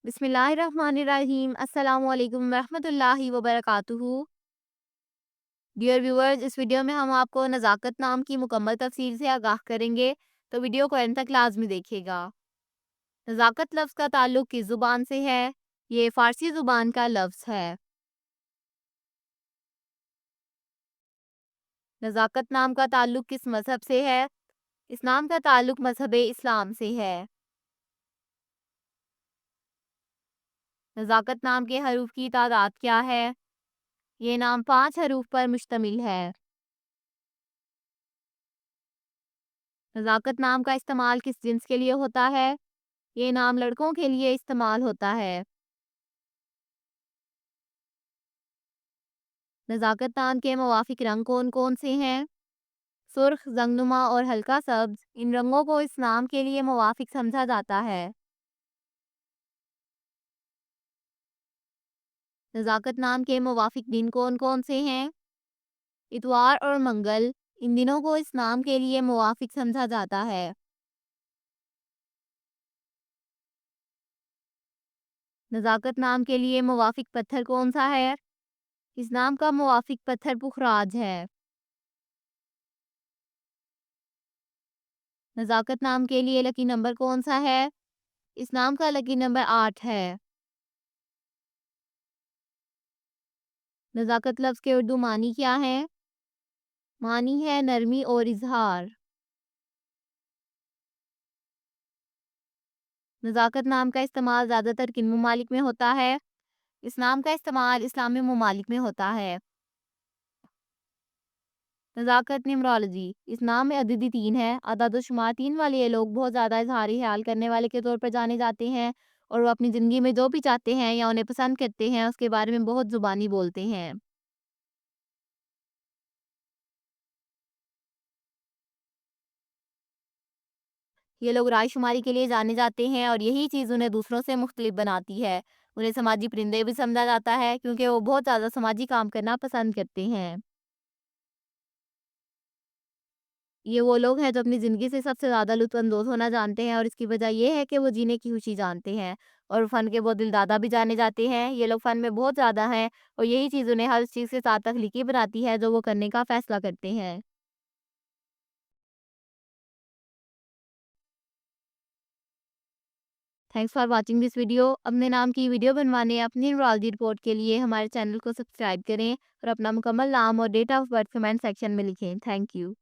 बिस्मिल्लाहिर्रहमानिर्रहीम अस्सलामु अलैकुम रहमतुल्लाहि व बरकातुहू। डियर व्यूअर्स, इस वीडियो में हम आपको नज़ाकत नाम की मुकम्मल तफसीर से आगाह करेंगे, तो वीडियो को एंड तक लाजमी देखिएगा। नज़ाकत लफ्ज़ का ताल्लुक किस ज़ुबान से है? ये फ़ारसी ज़ुबान का लफ्ज़ है। नज़ाकत नाम का ताल्लुक किस मज़हब से है? इस नाम का ताल्लुक मज़हब इस्लाम से है। नज़ाकत नाम के हरूफ की तादाद क्या है? ये नाम 5 हरूफ पर मुश्तमिल है। नज़ाकत नाम का इस्तेमाल किस जिन्स के लिए होता है? ये नाम लड़कों के लिए इस्तेमाल होता है। नज़ाकत नाम के मुवाफिक रंग कौन कौन से हैं? सुर्ख, जंगनुमा और हल्का सब्ज, इन रंगों को इस नाम के लिए मुवाफिक समझा जाता है। नज़ाकत नाम के मुवाफिक दिन कौन कौन से हैं? इतवार और मंगल, इन दिनों को इस नाम के लिए मुवाफिक समझा जाता है। नज़ाकत नाम के लिए मुवाफिक पत्थर कौन सा है? इस नाम का मुवाफिक पत्थर पुखराज है। नज़ाकत नाम के लिए लकी नंबर कौन सा है? इस नाम का लकी नंबर 8 है। नज़ाकत लफ्ज़ के उर्दू मानी क्या है? मानी है नरमी और इजहार। नज़ाकत नाम का इस्तेमाल ज़्यादातर किन ममालिक में होता है? इस नाम का इस्तेमाल इस्लामी ममालिक में होता है। नज़ाकत न्यूमरोलॉजी, इस नाम में अददी 3 है। अदद शुमार 3 वाले ये लोग बहुत ज़्यादा इजहारी ख्याल करने वाले के तौर पर जाने जाते हैं, और वो अपनी ज़िंदगी में जो भी चाहते हैं या उन्हें पसंद करते हैं उसके बारे में बहुत ज़ुबानी बोलते हैं। ये लोग राय शुमारी के लिए जाने जाते हैं, और यही चीज़ उन्हें दूसरों से मुख्तलिफ बनाती है। उन्हें समाजी परिंदे भी समझा जाता है, क्योंकि वो बहुत ज़्यादा समाजी काम करना पसंद करते हैं। ये वो लोग हैं जो अपनी ज़िंदगी से सबसे ज़्यादा लुत्फ़अंदोज़ होना जानते हैं, और इसकी वजह ये है कि वो जीने की खुशी जानते हैं, और फ़न के वो दिलदादा भी जाने जाते हैं। ये लोग फ़न में बहुत ज़्यादा हैं, और यही चीज़ उन्हें हर चीज़ के साथ तख्लीकी बनाती है जो वो करने का फ़ैसला करते हैं। Thanks for watching this video. अपने नाम की वीडियो बनवाने अपनी एनरोलमेंट रिपोर्ट के लिए हमारे चैनल को सब्सक्राइब करें, और अपना मुकम्मल नाम और date of birth comment section में लिखें। Thank you.